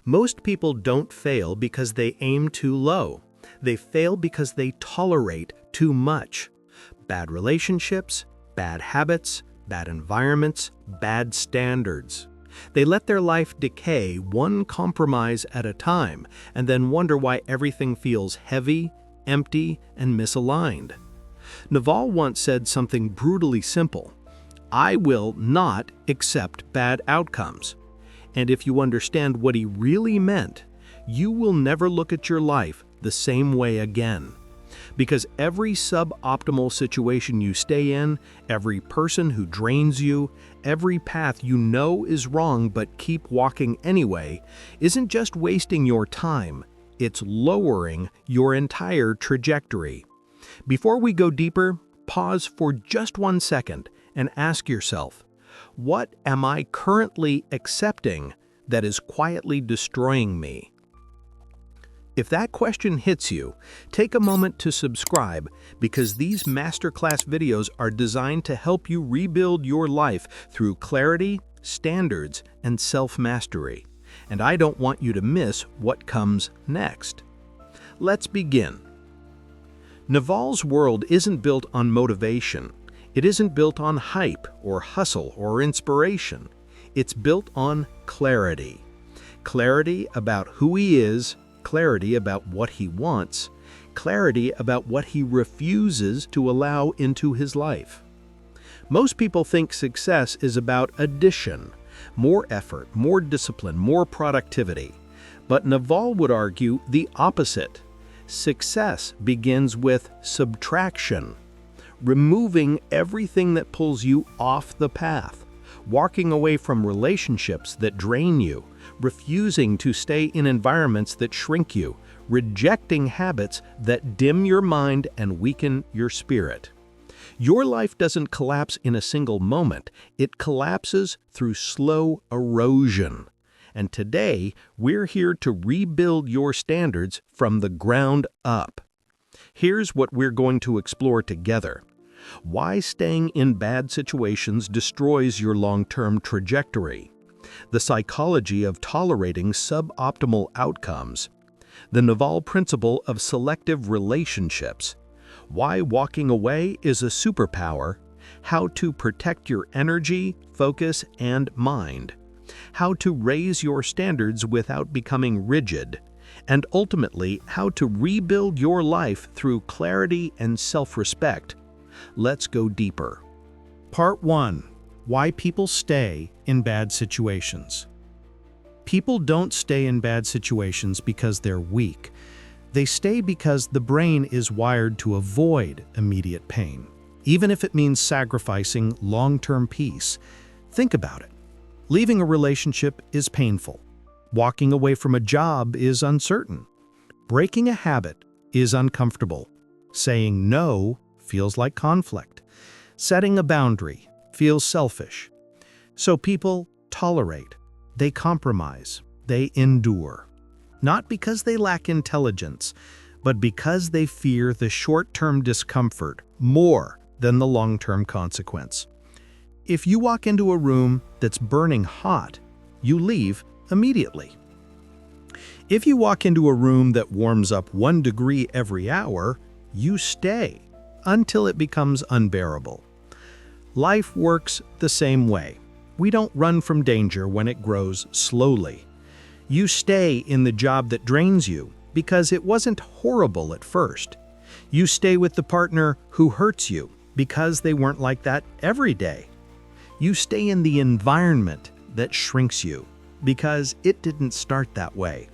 Most people don't fail because they aim too low. They fail because they tolerate too much. Bad relationships, bad habits, bad environments, bad standards. They let their life decay one compromise at a time and then wonder why everything feels heavy, empty, and misaligned. Naval once said something brutally simple: "I will not accept bad outcomes." And if you understand what he really meant, you will never look at your life the same way again. Because every suboptimal situation you stay in, every person who drains you, every path you know is wrong but keep walking anyway, isn't just wasting your time, it's lowering your entire trajectory. Before we go deeper, pause for just 1 second and ask yourself, what am I currently accepting that is quietly destroying me? If that question hits you, take a moment to subscribe, because these masterclass videos are designed to help you rebuild your life through clarity, standards, and self-mastery. And I don't want you to miss what comes next. Let's begin. Naval's world isn't built on motivation. It isn't built on hype or hustle or inspiration. It's built on clarity. Clarity about who he is, clarity about what he wants, clarity about what he refuses to allow into his life. Most people think success is about addition, more effort, more discipline, more productivity. But Naval would argue the opposite. Success begins with subtraction, removing everything that pulls you off the path, walking away from relationships that drain you, refusing to stay in environments that shrink you, rejecting habits that dim your mind and weaken your spirit. Your life doesn't collapse in a single moment. It collapses through slow erosion. And today, we're here to rebuild your standards from the ground up. Here's what we're going to explore together: why staying in bad situations destroys your long-term trajectory, the psychology of tolerating suboptimal outcomes, the Naval principle of selective relationships, why walking away is a superpower, how to protect your energy, focus, and mind, how to raise your standards without becoming rigid, and ultimately how to rebuild your life through clarity and self-respect. Let's go deeper. Part 1. Why people stay in bad situations. People don't stay in bad situations because they're weak. They stay because the brain is wired to avoid immediate pain, even if it means sacrificing long-term peace. Think about it. Leaving a relationship is painful. Walking away from a job is uncertain. Breaking a habit is uncomfortable. Saying no feels like conflict. Setting a boundary feels selfish. So people tolerate, they compromise, they endure. Not because they lack intelligence, but because they fear the short-term discomfort more than the long-term consequence. If you walk into a room that's burning hot, you leave immediately. If you walk into a room that warms up 1 degree every hour, you stay until it becomes unbearable. Life works the same way. We don't run from danger when it grows slowly. You stay in the job that drains you because it wasn't horrible at first. You stay with the partner who hurts you because they weren't like that every day. You stay in the environment that shrinks you because it didn't start that way.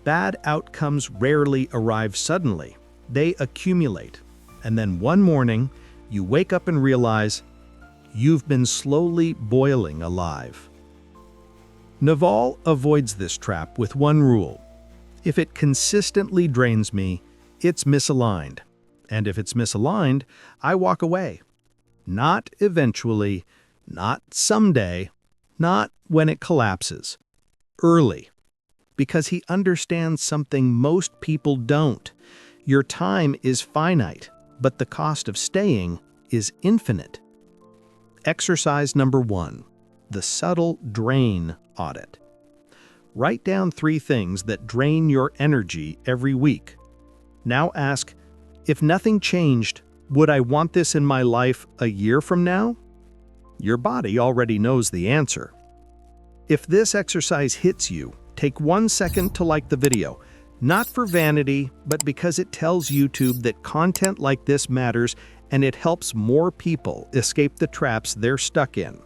Bad outcomes rarely arrive suddenly. They accumulate. And then one morning, you wake up and realize you've been slowly boiling alive. Naval avoids this trap with one rule: if it consistently drains me, it's misaligned. And if it's misaligned, I walk away. Not eventually, not someday, not when it collapses. Early. Because he understands something most people don't. Your time is finite, but the cost of staying is infinite. Exercise number 1, the subtle drain audit. Write down 3 things that drain your energy every week. Now ask, if nothing changed, would I want this in my life a year from now? Your body already knows the answer. If this exercise hits you, take 1 second to like the video, not for vanity, but because it tells YouTube that content like this matters and it helps more people escape the traps they're stuck in.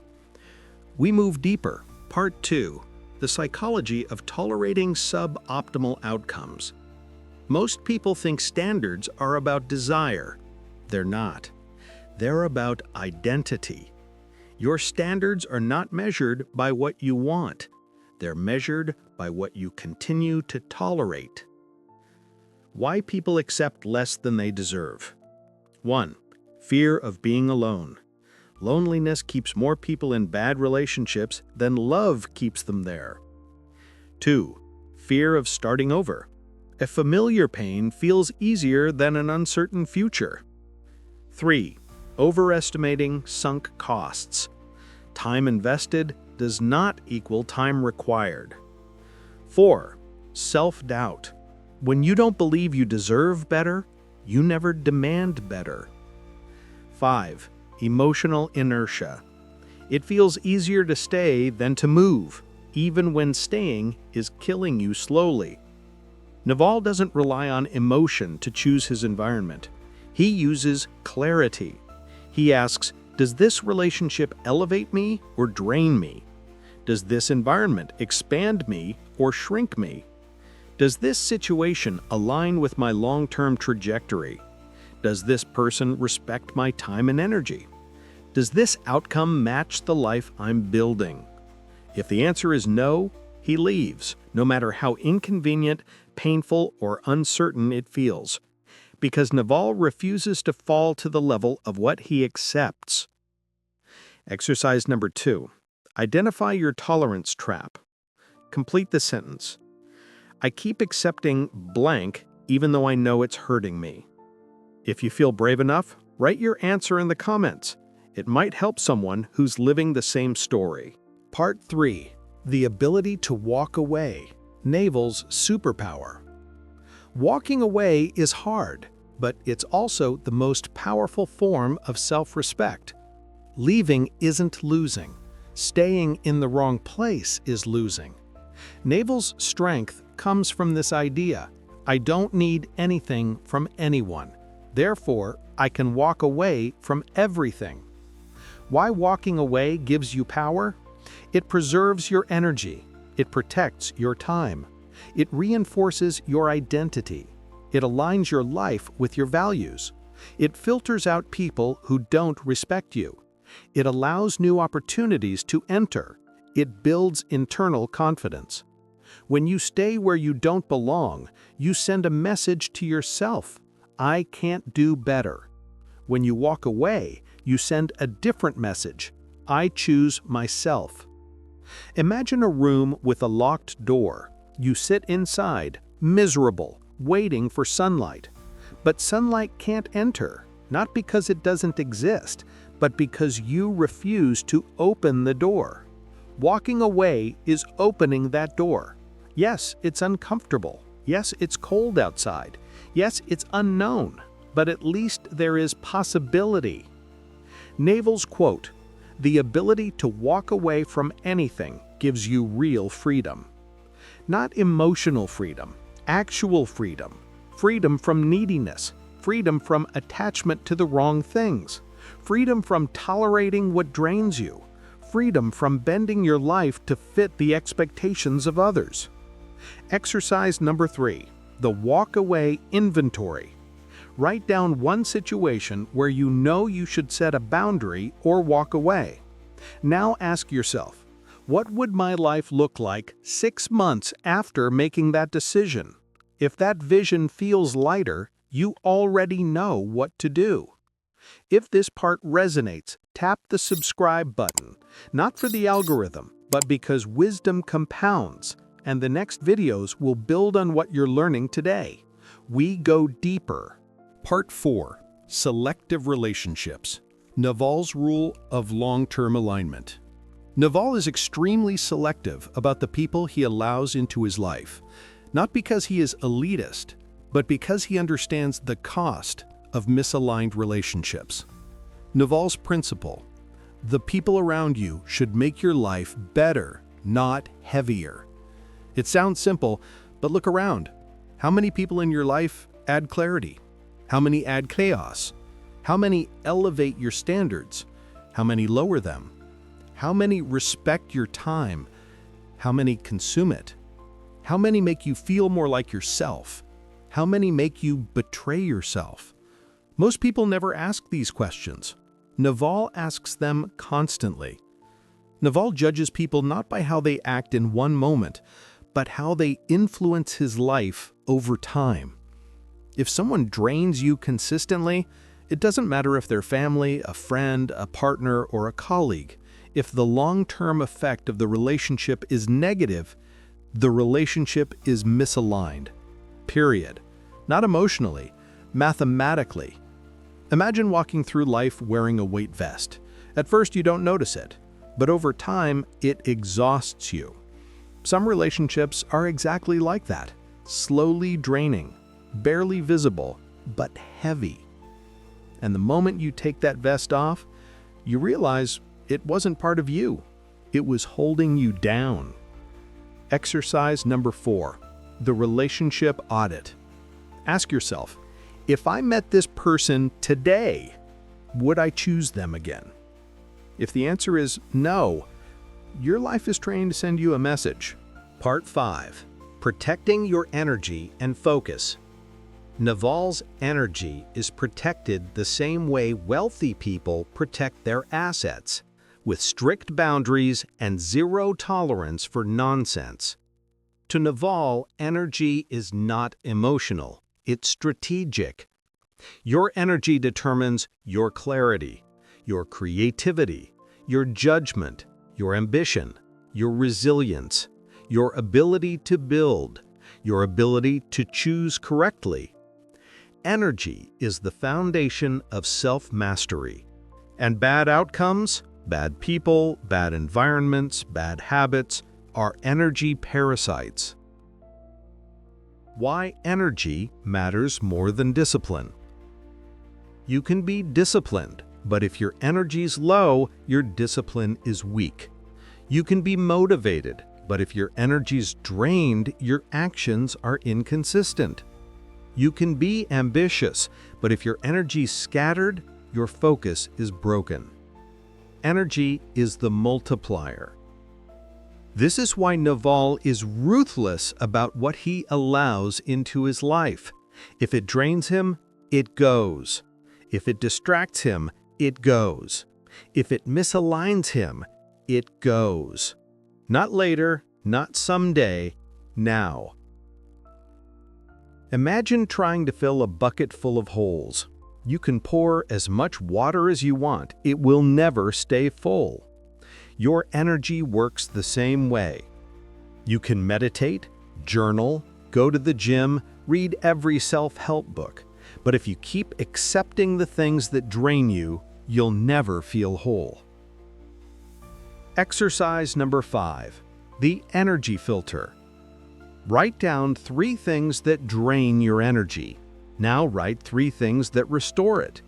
We move deeper. Part 2. The psychology of tolerating suboptimal outcomes. Most people think standards are about desire. They're not. They're about identity. Your standards are not measured by what you want. They're measured by what you continue to tolerate. Why people accept less than they deserve. 1. Fear of being alone. Loneliness keeps more people in bad relationships than love keeps them there. 2. Fear of starting over. A familiar pain feels easier than an uncertain future. 3. Overestimating sunk costs. Time invested does not equal time required. 4. Self-doubt. When you don't believe you deserve better, you never demand better. 5. Emotional inertia. It feels easier to stay than to move, even when staying is killing you slowly. Naval doesn't rely on emotion to choose his environment. He uses clarity. He asks, does this relationship elevate me or drain me? Does this environment expand me or shrink me? Does this situation align with my long-term trajectory? Does this person respect my time and energy? Does this outcome match the life I'm building? If the answer is no, he leaves, no matter how inconvenient, painful, or uncertain it feels, because Naval refuses to fall to the level of what he accepts. Exercise number 2. Identify your tolerance trap. Complete the sentence. I keep accepting blank even though I know it's hurting me. If you feel brave enough, write your answer in the comments. It might help someone who's living the same story. Part 3. The ability to walk away. Naval's superpower. Walking away is hard, but it's also the most powerful form of self-respect. Leaving isn't losing. Staying in the wrong place is losing. Naval's strength comes from this idea: I don't need anything from anyone. Therefore, I can walk away from everything. Why walking away gives you power? It preserves your energy. It protects your time. It reinforces your identity. It aligns your life with your values. It filters out people who don't respect you. It allows new opportunities to enter. It builds internal confidence. When you stay where you don't belong, you send a message to yourself: I can't do better. When you walk away, you send a different message: I choose myself. Imagine a room with a locked door. You sit inside, miserable, waiting for sunlight. But sunlight can't enter, not because it doesn't exist, but because you refuse to open the door. Walking away is opening that door. Yes, it's uncomfortable. Yes, it's cold outside. Yes, it's unknown, but at least there is possibility. Naval's quote, "The ability to walk away from anything gives you real freedom." Not emotional freedom, actual freedom. Freedom from neediness. Freedom from attachment to the wrong things. Freedom from tolerating what drains you. Freedom from bending your life to fit the expectations of others. Exercise number 3. The walk-away inventory. Write down one situation where you know you should set a boundary or walk away. Now ask yourself, what would my life look like 6 months after making that decision? If that vision feels lighter, you already know what to do. If this part resonates, tap the subscribe button, not for the algorithm, but because wisdom compounds, and the next videos will build on what you're learning today. We go deeper. Part 4. Selective relationships. Naval's rule of long-term alignment. Naval is extremely selective about the people he allows into his life, not because he is elitist, but because he understands the cost of misaligned relationships. Naval's principle: the people around you should make your life better, not heavier. It sounds simple, but look around. How many people in your life add clarity? How many add chaos? How many elevate your standards? How many lower them? How many respect your time? How many consume it? How many make you feel more like yourself? How many make you betray yourself? Most people never ask these questions. Naval asks them constantly. Naval judges people not by how they act in one moment, but how they influence his life over time. If someone drains you consistently, it doesn't matter if they're family, a friend, a partner, or a colleague. If the long-term effect of the relationship is negative, the relationship is misaligned. Period. Not emotionally, mathematically. Imagine walking through life wearing a weight vest. At first, you don't notice it, but over time, it exhausts you. Some relationships are exactly like that, slowly draining, barely visible, but heavy. And the moment you take that vest off, you realize it wasn't part of you. It was holding you down. Exercise number 4, the relationship audit. Ask yourself, if I met this person today, would I choose them again? If the answer is no, your life is trying to send you a message. Part 5. Protecting your energy and focus. Naval's energy is protected the same way wealthy people protect their assets, with strict boundaries and zero tolerance for nonsense. To Naval, energy is not emotional. It's strategic. Your energy determines your clarity, your creativity, your judgment, your ambition, your resilience, your ability to build, your ability to choose correctly. Energy is the foundation of self-mastery. And bad outcomes, bad people, bad environments, bad habits are energy parasites. Why energy matters more than discipline. You can be disciplined, but if your energy's low, your discipline is weak. You can be motivated, but if your energy's drained, your actions are inconsistent. You can be ambitious, but if your energy's scattered, your focus is broken. Energy is the multiplier. This is why Naval is ruthless about what he allows into his life. If it drains him, it goes. If it distracts him, it goes. If it misaligns him, it goes. Not later, not someday, now. Imagine trying to fill a bucket full of holes. You can pour as much water as you want. It will never stay full. Your energy works the same way. You can meditate, journal, go to the gym, read every self-help book. But if you keep accepting the things that drain you, you'll never feel whole. Exercise number 5, the energy filter. Write down 3 things that drain your energy. Now write 3 things that restore it.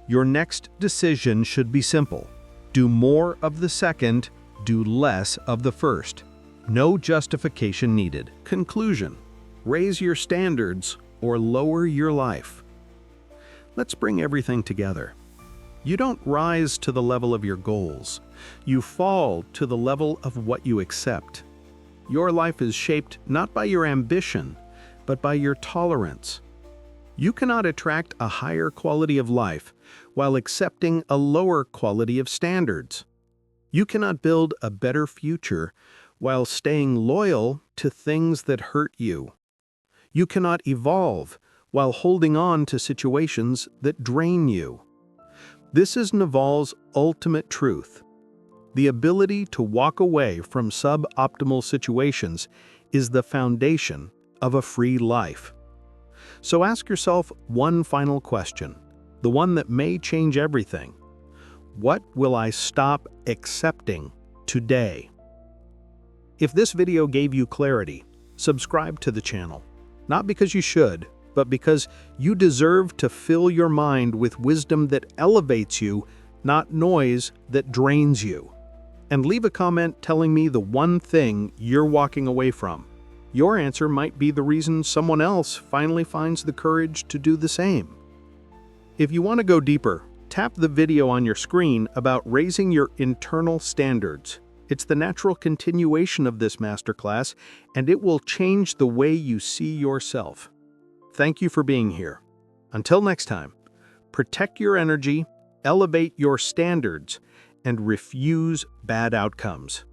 Your next decision should be simple. Do more of the second, do less of the first. No justification needed. Conclusion: raise your standards or lower your life. Let's bring everything together. You don't rise to the level of your goals. You fall to the level of what you accept. Your life is shaped not by your ambition, but by your tolerance. You cannot attract a higher quality of life while accepting a lower quality of standards. You cannot build a better future while staying loyal to things that hurt you. You cannot evolve while holding on to situations that drain you. This is Naval's ultimate truth. The ability to walk away from suboptimal situations is the foundation of a free life. So ask yourself one final question, the one that may change everything. What will I stop accepting today. If this video gave you clarity, subscribe to the channel. Not because you should, but because you deserve to fill your mind with wisdom that elevates you, not noise that drains you. And leave a comment telling me the one thing you're walking away from. Your answer might be the reason someone else finally finds the courage to do the same. If you want to go deeper, tap the video on your screen about raising your internal standards. It's the natural continuation of this masterclass, and it will change the way you see yourself. Thank you for being here. Until next time, protect your energy, elevate your standards, and refuse bad outcomes.